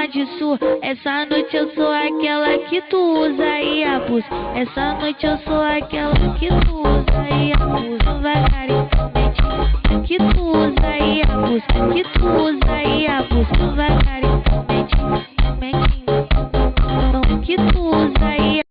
de sua. Essa noite eu sou aquela que tu usa e abusa. Essa noite eu sou aquela que tu usa e abusa. Devagarinho, que tu usa e abusa. Que tu usa e abusa.